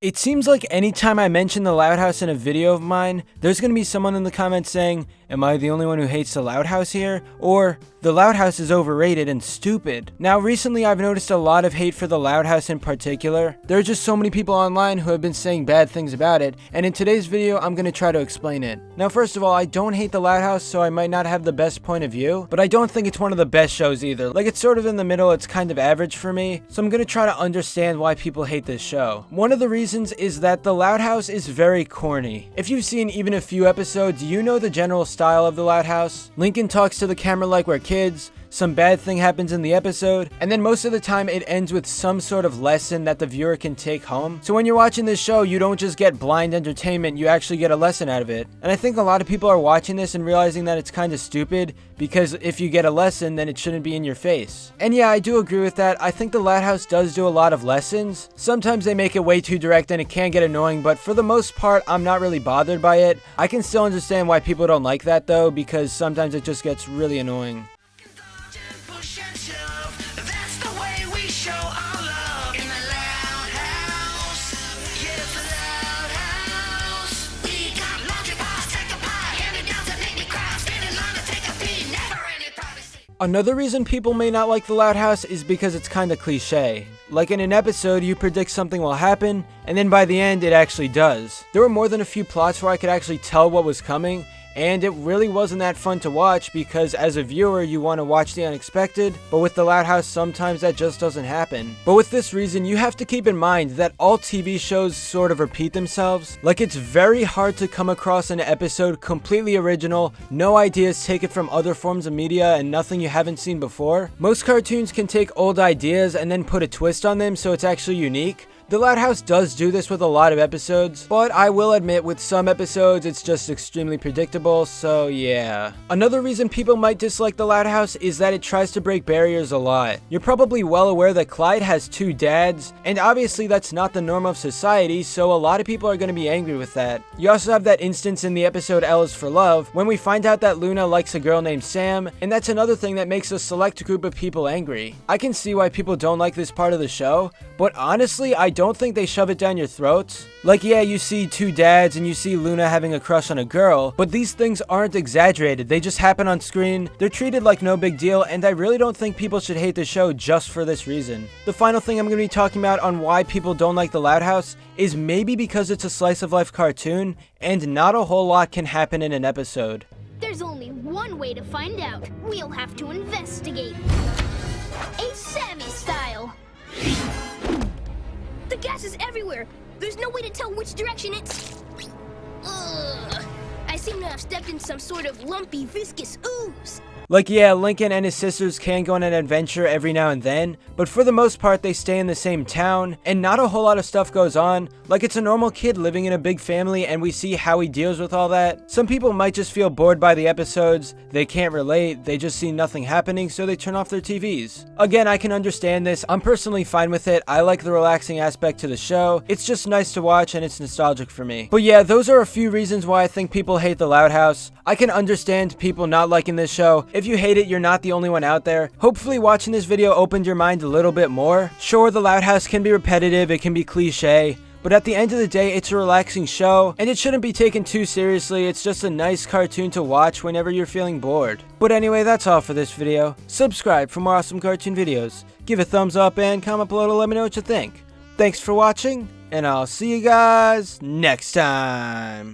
It seems like anytime I mention the Loud House in a video of mine, there's gonna be someone in the comments saying, "Am I the only one who hates the Loud House here?" Or, "The Loud House is overrated and stupid." Now recently I've noticed a lot of hate for the Loud House in particular. There are just so many people online who have been saying bad things about it, and in today's video I'm gonna try to explain it. Now first of all, I don't hate the Loud House, so I might not have the best point of view, but I don't think it's one of the best shows either. Like, it's sort of in the middle, it's kind of average for me, so I'm gonna try to understand why people hate this show. One of the reasons is that the Loud House is very corny. If you've seen even a few episodes, you know the general style of the Loud House. Lincoln talks to the camera like we're kids, some bad thing happens in the episode, and then most of the time it ends with some sort of lesson that the viewer can take home. So when you're watching this show, you don't just get blind entertainment, you actually get a lesson out of it. And I think a lot of people are watching this and realizing that it's kind of stupid, because if you get a lesson, then it shouldn't be in your face. And yeah, I do agree with that. I think the Loud House does do a lot of lessons. Sometimes they make it way too direct and it can get annoying, but for the most part, I'm not really bothered by it. I can still understand why people don't like that though, because sometimes it just gets really annoying. Another reason people may not like the Loud House is because it's kinda cliche. Like in an episode, you predict something will happen, and then by the end, it actually does. There were more than a few plots where I could actually tell what was coming, and it really wasn't that fun to watch because as a viewer you want to watch the unexpected, but with the Loud House sometimes that just doesn't happen. But with this reason, you have to keep in mind that all TV shows sort of repeat themselves. Like, it's very hard to come across an episode completely original, no ideas taken from other forms of media, and nothing you haven't seen before. Most cartoons can take old ideas and then put a twist on them so it's actually unique. The Loud House does do this with a lot of episodes, but I will admit with some episodes it's just extremely predictable, so yeah. Another reason people might dislike the Loud House is that it tries to break barriers a lot. You're probably well aware that Clyde has two dads, and obviously that's not the norm of society, so a lot of people are going to be angry with that. You also have that instance in the episode L is for Love, when we find out that Luna likes a girl named Sam, and that's another thing that makes a select group of people angry. I can see why people don't like this part of the show, but honestly, I don't think they shove it down your throats. Like, yeah, you see two dads and you see Luna having a crush on a girl, but these things aren't exaggerated. They just happen on screen, they're treated like no big deal, and I really don't think people should hate the show just for this reason. The final thing I'm going to be talking about on why people don't like the Loud House is maybe because it's a slice of life cartoon, and not a whole lot can happen in an episode. There's only one way to find out. We'll have to investigate. A Sammy style. The gas is everywhere. There's no way to tell which direction it's... Ugh. I seem to have stepped in some sort of lumpy, viscous ooze. Like, yeah, Lincoln and his sisters can go on an adventure every now and then, but for the most part they stay in the same town, and not a whole lot of stuff goes on. Like, it's a normal kid living in a big family, and we see how he deals with all that. Some people might just feel bored by the episodes, they can't relate, they just see nothing happening, so they turn off their TVs. Again, I can understand this, I'm personally fine with it, I like the relaxing aspect to the show, it's just nice to watch and it's nostalgic for me. But yeah, those are a few reasons why I think people hate the Loud House. I can understand people not liking this show. If you hate it, you're not the only one out there. Hopefully watching this video opened your mind a little bit more. Sure, the Loud House can be repetitive, it can be cliche, but at the end of the day, it's a relaxing show, and it shouldn't be taken too seriously. It's just a nice cartoon to watch whenever you're feeling bored. But anyway, that's all for this video. Subscribe for more awesome cartoon videos. Give a thumbs up and comment below to let me know what you think. Thanks for watching, and I'll see you guys next time.